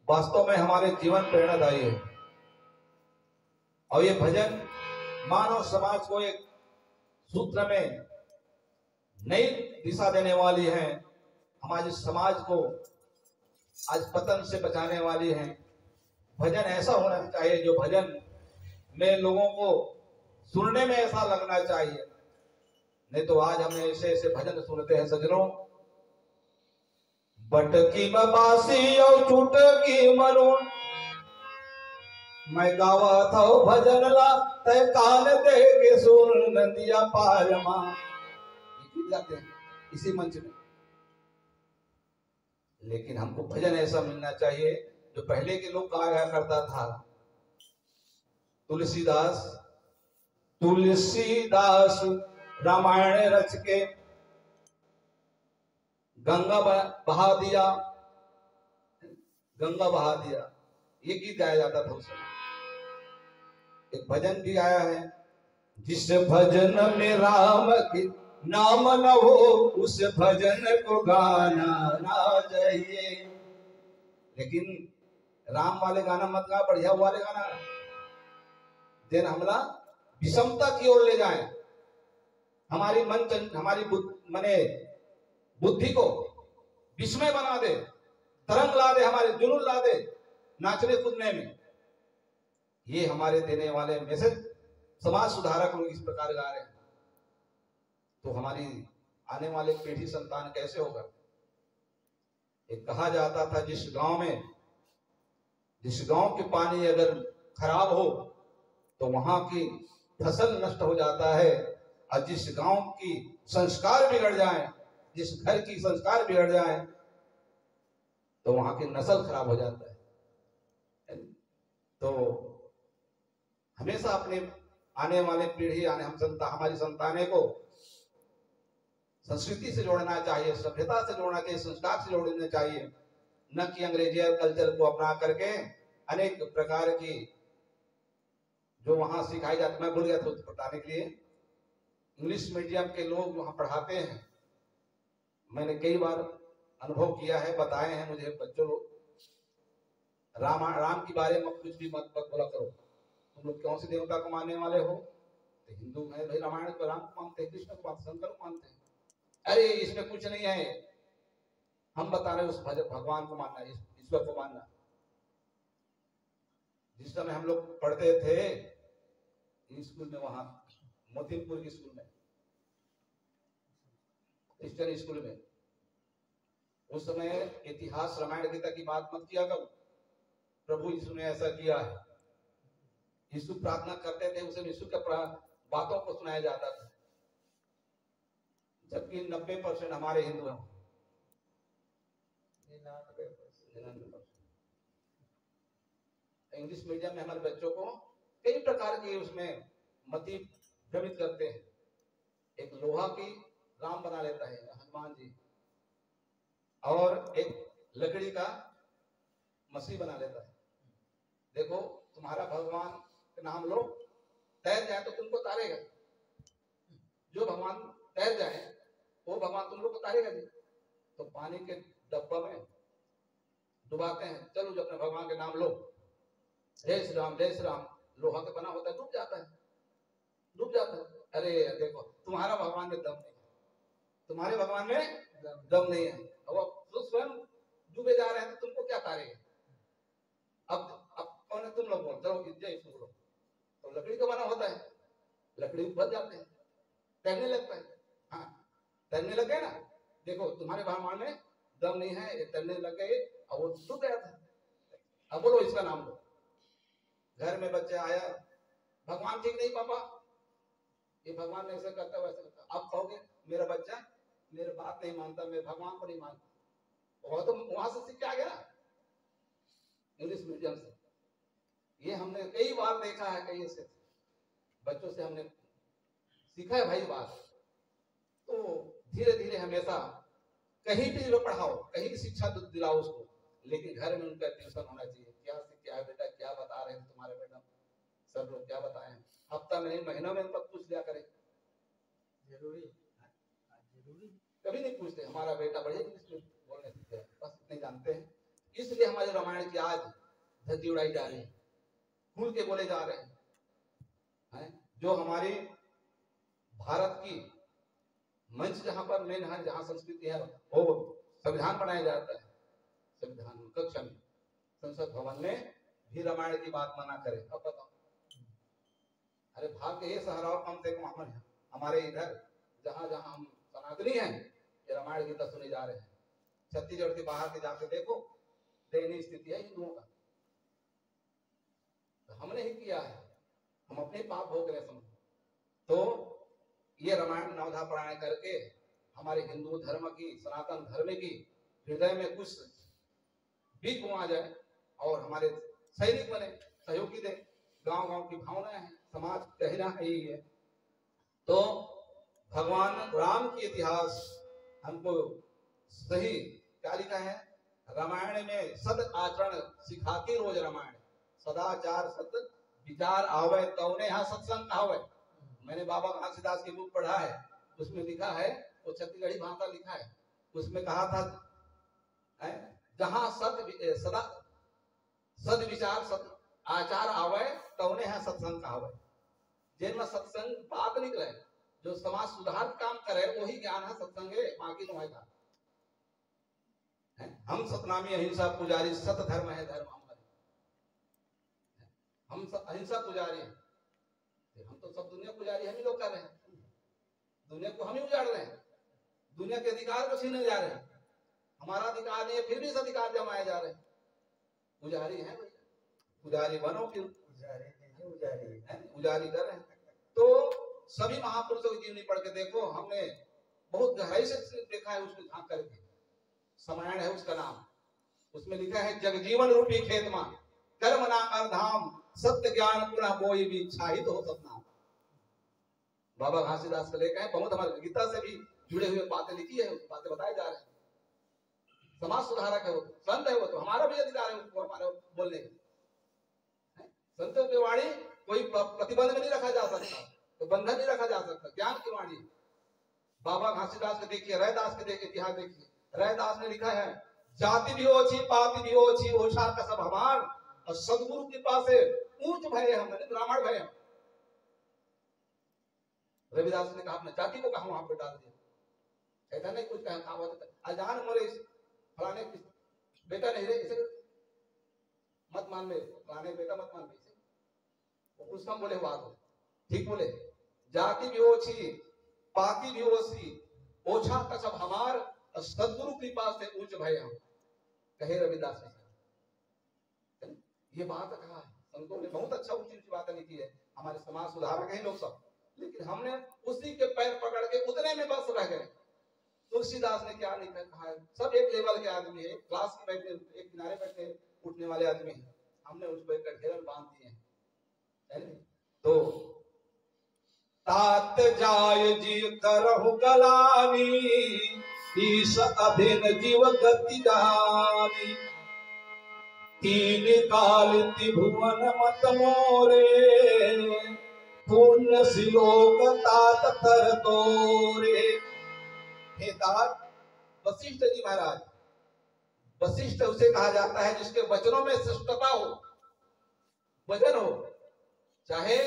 वास्तव में हमारे जीवन प्रेरणादायी है। और ये भजन मानव समाज को एक सूत्र में नई दिशा देने वाली है, हमारे समाज को आज पतन से बचाने वाली है। भजन ऐसा होना चाहिए जो भजन में लोगों को सुनने में ऐसा लगना चाहिए। नहीं तो आज हम ऐसे ऐसे भजन सुनते हैं सजनों, बटकी बासी और चुटकी मरून, मैं गावा था भजन ला तय कान दे के सुन, नदिया पार मां, जाते हैं इसी मंच में। लेकिन हमको भजन ऐसा मिलना चाहिए जो पहले के लोग गाया करता था। तुलसीदास रामायण रच के गंगा बहा दिया, गंगा बहा दिया, ये गीत गाया जाता था उस समय। एक भजन भी आया है, जिस भजन में राम की नाम न हो उस भजन को गाना ना चाहिए। लेकिन राम वाले गाना मत गा, बढ़िया वाले गाना देन हमला विषमता की ओर ले जाए, हमारी हमारी मने बुद्धि को विस्मय बना दे, तरंग ला दे, हमारे जुनून ला दे नाचने कूदने में। ये हमारे देने वाले मैसेज समाज सुधारक लोग इस प्रकार गा रहे हैं, तो हमारी आने वाले पीढ़ी संतान कैसे होगा। एक कहा जाता था, जिस गांव के पानी अगर खराब हो तो वहां की फसल नष्ट हो जाता है, और जिस गांव की संस्कार बिगड़ जाए, जिस घर की संस्कार बिगड़ जाए तो वहां की नस्ल खराब हो जाता है। तो हमेशा अपने आने वाले पीढ़ी हमारी संतानें को संस्कृति से जोड़ना चाहिए, सभ्यता से जोड़ना चाहिए, संस्कार से जोड़ना चाहिए, न कि अंग्रेजी कल्चर को अपना करके अनेक प्रकार की जो वहां सिखाई जाती। मैं भूल गया था बताने के लिए, इंग्लिश मीडियम के लोग वहां पढ़ाते हैं, मैंने कई बार अनुभव किया है, बताए हैं मुझे बच्चों लोग, राम के बारे में कुछ भी मत बोला करो, तुम लोग कौन से देवता को मानने वाले हो, तो हिंदू है भाई, रामायण को राम को मानते हैं, कृष्ण को मानते, शंकर को मानते हैं। अरे इसमें कुछ नहीं है, हम बता रहे उस भगवान को मानना, ईश्वर को मानना। जिस समय हम लोग पढ़ते थे स्कूल में, वहां मोतीपुर की स्कूल में, क्रिश्चियन स्कूल में, उस समय इतिहास रामायण गीता की बात मत किया करो, प्रभु यीशु ने ऐसा किया है। यीशु प्रार्थना करते थे, उसे यीशु के बातों को सुनाया जाता था, जबकि 90% हमारे हिंदू हैं, 99%। इंग्लिश मीडियम में हमारे बच्चों को कई प्रकार के उसमें मति भ्रमित करते हैं। एक लोहा की राम बना लेता है हनुमान जी, और एक लकड़ी का मसीह बना लेता है। देखो तुम्हारा भगवान का नाम लो, तैर जाए तो तुमको तारेगा, जो भगवान तैर जाए वो भगवान तुम लोग को तारेगा जी। तो पानी के डब्बा में डुबाते हैं, चलो जो अपने भगवान के नाम लो, जय श्री राम जय श्री राम, लोहा का बना होता है, डूब जाता है, डूब जाता है। अरे देखो तुम्हारा भगवान में दम नहीं है, तुम्हारे भगवान में दम नहीं है, अब तो स्वयं डूबे जा रहे हैं, तो तुमको क्या तारेगा। अब कौन है, तुम लोग बोल चलो जय सुन लो, तो लकड़ी का बना होता है, लकड़ी उबल जाते हैं, तैरने लगता है। हाँ तैरने लग गए ना, देखो तुम्हारे भगवान में दम नहीं है, ये तैरने लग गए और वो डूब गया था। अब बोलो इसका नाम लो। घर में बच्चे आया, भगवान ठीक नहीं पापा, ये भगवान ने ऐसा करता वैसा करता। आप कहोगे मेरा बच्चा मेरे बात नहीं मानता, मैं भगवान को नहीं मानता, वो तो वहां से सीख के आ गया इंग्लिश मीडियम से। ये हमने कई बार देखा है, कई ऐसे बच्चों से हमने सीखा है भाई बात। तो धीरे धीरे हमेशा कहीं भी पढ़ाओ, कहीं भी शिक्षा दिलाओ उसको, लेकिन घर में उनका ट्यूशन होना चाहिए। क्या है बेटा, क्या बता रहे हैं तुम्हारे मैडम सब लोग, क्या बताए हैं, हफ्ता में नहीं महीनों में उनका पूछ लिया करें। जरूरी कभी नहीं पूछते, हमारा बेटा बढ़िया इंग्लिश में बोलने सीख गया, बस इतने जानते हैं। इसलिए हमारे रामायण की आज धज्जी उड़ाई जा रही है, खुल के बोले जा रहे हैं। जो हमारी भारत की मंच जहां पर मेन है, जहां संस्कृति है, वो संविधान बनाया जाता है, संविधान कक्षा में, संसद भवन में भी रामायण की बात मना करे। अब बताओ, अरे भाग्य ये सहराव कम से कम हमारे इधर जहां जहां हम सनातनी हैं, ये रामायण गीता सुने जा रहे हैं। छत्तीसगढ़ के बाहर के जाके देखो, दयनीय स्थिति है हिंदुओं का। तो हमने ही किया है, हम अपने पाप भोग रहे समझो। तो ये रामायण नवधा पारायण करके हमारे हिंदू धर्म की, सनातन धर्म की हृदय में कुछ बीज बोआ जाए और हमारे सैनिक बने, सहयोगी दे। गांव गांव की भावना है, समाज कहना है ही है। तो भगवान राम की इतिहास हमको सही क्या लिखा है रामायण में, सद आचरण सिखाती रोज रामायण, सदाचार सत विचार आवे तौने यहाँ सत्संग आवे। मैंने बाबा घासीदास की बुक पढ़ा है, उसमें लिखा है, वो छत्तीसगढ़ी भाषा लिखा है, उसमें कहा था जहां सदा सद विचार सत आचार आवे तौने यहाँ सत्संग आवे। जिनमें सत्संग बात निकले, जो समाज सुधार काम करे, वही ज्ञान है, सत्संग है, बाकी तो है। हम सतनामी अहिंसा पुजारी, सत धर्म है धर्म हमारे, हम अहिंसा पुजारी हैं। हम तो सब दुनिया पुजारी हम ही लोग कर रहे हैं, दुनिया को हम ही उजाड़ रहे हैं, दुनिया के अधिकार को छीनने जा रहे हैं। हमारा अधिकार नहीं है, फिर भी इस अधिकार जमाए जा रहे हैं। पुजारी है, पुजारी बनो, फिर उजारी कर रहे हैं। तो सभी महापुरुषों की जीवनी पढ़ के देखो, हमने बहुत गहराई से देखा है, उसमें झांक करके। रामायण है उसका नाम, उसमें लिखा है जगजीवन रूपी खेत मां कर्म ना धाम, सत्य ज्ञान पुनः बोई भी छाहित हो सपना। बाबा घासीदास का लेखा है, बहुत हमारे गीता से भी जुड़े हुए बातें लिखी है, बातें बताए जा रहे हैं। समाज सुधारक है वो, संत है वो, तो हमारा भी अधिकार है उसको हमारे बोलने का। संतों की वाणी कोई प्रतिबंध नहीं रखा जा सकता, तो बंधन नहीं रखा जा सकता, ज्ञान की वाणी। बाबा घासीदास के देखिए, रैदास के देखिए, इतिहास देखिए, रैदास ने लिखा है जाति भी ओछी पाति भी ओछी ओछा का सब हमार, और सदगुरु कृपा से ऊंच भय हम, ब्राह्मण भय। रविदास ने कहा अपने जाति को कहा वहां पर डाल दिया, ऐसा नहीं कुछ कहा अजान मोरे फलाने बेटा नहीं रहे, इसे मत मान ले, फलाने बेटा मत मान ले, उसका बोले बात ठीक बोले। जाति भी ओछी पाति भी ओछी ओछा का सब हमार, और सदगुरु कृपा से ऊंच भय हम, कहे रविदास ने। ये बात कहा है संतों ने, बहुत अच्छा ऊंची ऊंची बातें लिखी है, हमारे समाज सुधारक हैं लोग सब, लेकिन हमने उसी के पैर पकड़ के उतने में बस रह गए। तुलसीदास ने क्या लिखा है, सब एक लेवल के आदमी है, क्लास में बैठे, एक किनारे बैठे उठने वाले आदमी है, हमने उसको एक घेरन बांध दिए हैं। तो तात जाय जी करहु गलानी, ईश अभिन जीव गति जानी, तीन काल त्रिभुवन मत मोरे, पुण्य सिलोक तात तर तोरे। हे तात वशिष्ठ जी महाराज, वशिष्ठ उसे कहा जाता है जिसके वचनों में श्रेष्ठता हो, वजन हो, चाहे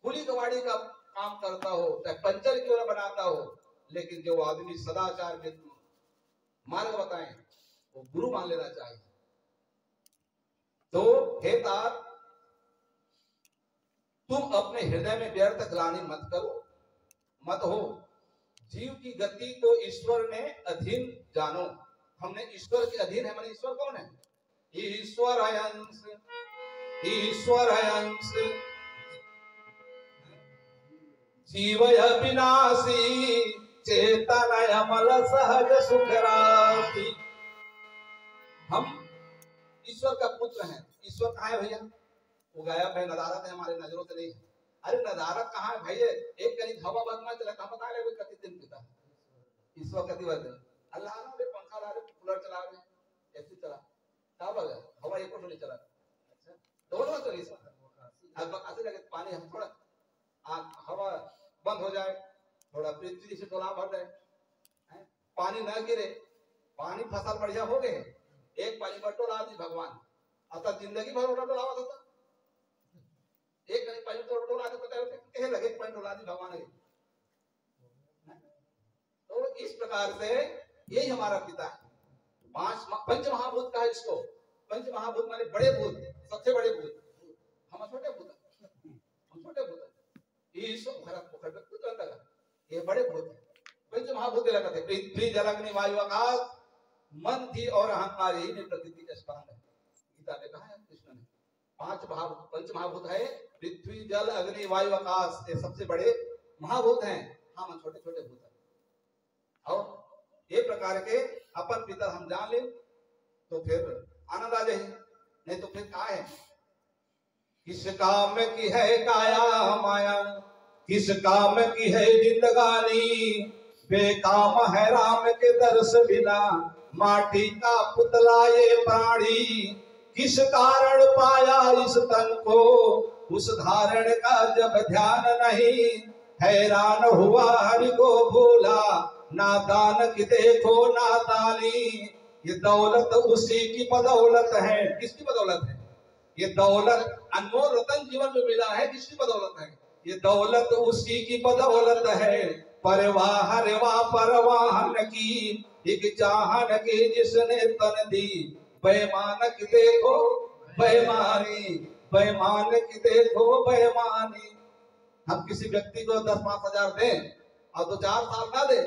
कुली कवाड़ी का काम करता हो, चाहे पंचर क्यों न बनाता हो, लेकिन जो आदमी सदाचार के मार्ग बताएं वो गुरु मान लेना चाहिए। तो हे तात, तुम अपने हृदय में व्यर्थ ग्लानि मत करो, मत हो, जीव की गति को ईश्वर ने अधीन जानो। हमने ईश्वर के अधीन है, माने ईश्वर कौन है? ईश्वर अंश, ईश्वर अंश जीव विनाशी, चेतन अमल सहज सुख राशि। हम ईश्वर का पुत्र हैं। ईश्वर कहाँ है भैया? वो गायब है, नदारत है, हमारे नजरों से नहीं है। अरे नदारत कहाँ है भैया? एक कहीं हवा बदमा चला, कहाँ बता रहे कति दिन पिता ईश्वर कति वर्धन अल्लाह ने पंखा ला रहे, कूलर चला रहे, ऐसे चला क्या बगा हवा एक नहीं चला। अच्छा दोनों तो ऐसे लगे पानी हम थोड़ा हवा बंद हो जाए, थोड़ा पृथ्वी से थोड़ा भर जाए, पानी न गिरे, पानी फसल बढ़िया हो गए, एक पानी बटोला दी भगवान आता जिंदगी भर उठा डोलावा था एक नहीं पानी तो डोला दे पता है कहे लगे पानी डोला दी भगवान है। तो इस प्रकार से यही हमारा पिता है। पंच महाभूत का है इसको। पंच महाभूत माने बड़े भूत, सबसे बड़े भूत। हम छोटे भूत, हम छोटे भूत। ये सब भरत पोखर में कुछ अंतर है, ये बड़े भूत है। पंच महाभूत लगते हैं पृथ्वी जल अग्नि वायु आकाश मन थी और अहंकार, यही में प्रकृति का स्थान है। गीता में कहा है कृष्ण ने पंच महाभूत है पृथ्वी जल अग्नि वायु आकाश, ये सबसे बड़े महाभूत हैं। हम छोटे छोटे भूत हैं। और ये प्रकार के अपन पिता हम जान ले तो फिर आनंद आ जाए, नहीं तो फिर क्या है। किस काम की है काया माया, किस काम की है जिंदगानी, बेकाम है राम के दर्श बिना, माटी का पुतला ये प्राणी। किस कारण पाया इस तन को, उस धारण का जब ध्यान नहीं, हैरान हुआ हरि को भूला, नादान की देखो नादानी। ये दौलत उसी की बदौलत है। किसकी बदौलत है ये दौलत? अनमोल रतन जीवन में मिला है, किसकी बदौलत है ये दौलत? उसी की बदौलत है। परवाह रेवा परवाहन की, एक चाहन की जिसने तन दी, बेईमान की देखो बेईमानी, बेईमान की देखो बेईमानी। हम किसी व्यक्ति को 10-5 हजार दें और 2-4 साल ना दे,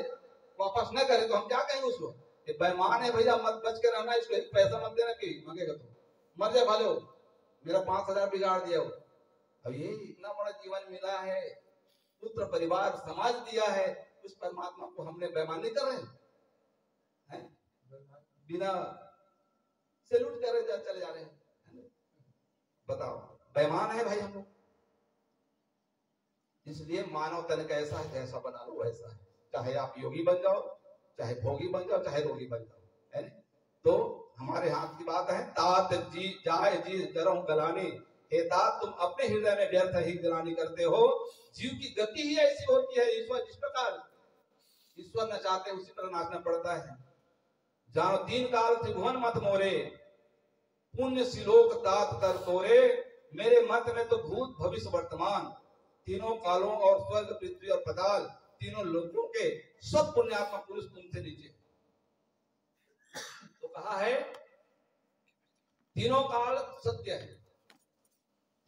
वापस न करे, तो हम क्या कहेंगे उसको? ये बेईमान है भैया, मत बच के रहना, इसको पैसा मत देना कि मांगेगा तो मर जाए भले हो, मेरा 5,000 बिगाड़ दिया हो। अब ये इतना बड़ा जीवन मिला है, पुत्र परिवार समाज दिया है, उस परमात्मा को हमने बेईमानी कर रहे हैं, बिना सैल्यूट कर रहे चले जा रहे हैं। बताओ, बेईमान है भाई हम लोग। इसलिए मानव तन कैसा है, जैसा बना लो वैसा है। चाहे आप योगी बन जाओ, चाहे भोगी बन जाओ, चाहे रोगी बन जाओ, है ना? तो हमारे हाथ की बात है। तात जी जाए जी करम गलानी, हे तात तुम अपने हृदय में व्यर्थ ही गलानी करते हो। जीव की गति ही ऐसी होती है। ईश्वर जिस प्रकार ईश्वर न चाहते उसी तरह नाचना पड़ता है। जानो 3 काल त्रिभुवन मत मोरे, पुण्य सिलोक तात तर तोरे। मेरे मत में तो भूत भविष्य वर्तमान, तीनों कालों और स्वर्ग पृथ्वी और पाताल, तीनों लोकों के सब पुण्यात्मा पुरुष तुमसे नीचे। तो कहा है तीनों काल सत्य है।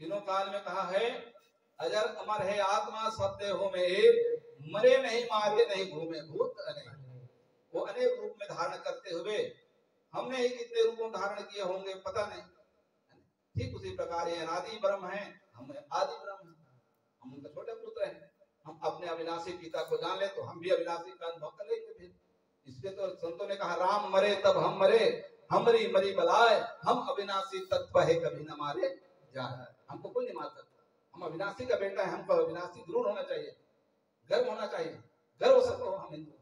तीनों काल में कहा है अजर अमर है आत्मा, सत्य हो में एक, मरे नहीं मारे नहीं घूमे भूत अनेक। वो अनेक रूप में धारण करते हुए, हमने ही कितने रूपों धारण किए होंगे पता नहीं। ठीक उसी प्रकार ये अनादि ब्रह्म है, हम आदि ब्रह्म है, हम उनका छोटे पुत्र हैं। हम अपने अविनाशी पिता को जान ले तो हम भी अविनाशी का अनुभव कर लेंगे। फिर इसलिए तो संतों ने कहा राम मरे तब हम मरे, हमरी मरी बलाए, हम अविनाशी तत्व है कभी न मारे जाए। हमको कोई नहीं मार सकता, हम अविनाशी का बेटा है। हमको अविनाशी गुरु होना चाहिए, गर्व होना चाहिए, गर्व से कहो हम हिंदू।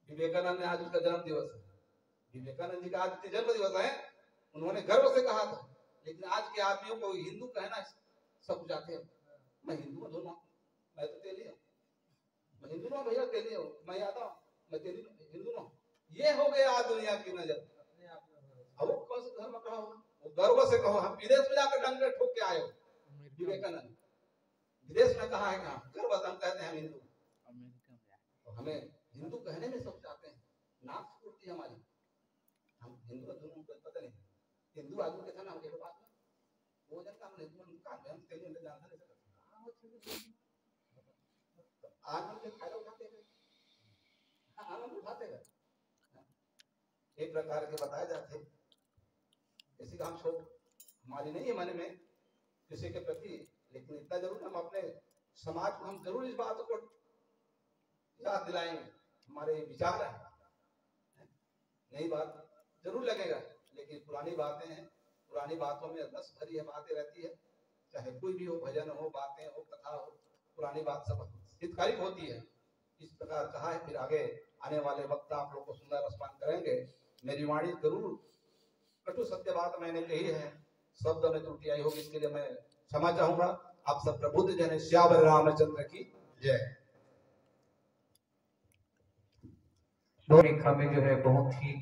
विवेकानंद ने आज उसका जन्म दिवस है, विवेकानंद जी का आज जन्म दिवस है। उन्होंने गर्व से कहा था, लेकिन आज के आदमियों को हिंदू कहना सब जाते हैं। मैं हिंदू हूँ ना, मैं तो तेली हूँ, मैं हिंदू ना भैया, तेली हूँ, मैं आता हूँ, मैं तेली हिंदू ना। ये हो गया आज दुनिया की नजर। अब वो कौन से धर्म कहो, वो गर्व से कहो। हम विदेश में जाकर डंडे ठोक के आए हो। विवेकानंद विदेश में कहा है कहा गर्व से हम कहते हैं हिंदू, तो हमें हिंदू कहने में सब चाहते हैं। नाक फूटती है हमारी, हम हिंदू धर्म को पता नहीं। हिंदू आदमी के था ना उनके पास वो जनता हम हिंदू का हम तेली में जानते नहीं। आज हम फायदा उठाते हैं, आनंद उठाते हैं। एक प्रकार के बताए जाते हैं, किसी का हम शोक हमारी नहीं है मन में किसी के प्रति, लेकिन इतना जरूर हम अपने समाज को हम जरूर इस बात को याद दिलाएंगे। हमारे विचार है, नई बात जरूर लगेगा, लेकिन पुरानी बातें हैं, पुरानी बातों में रस भरी है बातें रहती है। चाहे कोई भी हो, भजन हो, बातें हो, कथा हो, पुरानी बात सब हितकारी होती है। इस प्रकार कहा है। फिर आगे आने वाले वक्त आप लोग को सुंदर रसपान करेंगे। मेरी वाणी जरूर कटु सत्य बात मैंने कही है, शब्द में त्रुटि आई होगी, इसके लिए मैं क्षमा चाहूंगा। आप सब प्रबुद्ध जन श्यावर रामचंद्र की जय। में जो है बहुत ही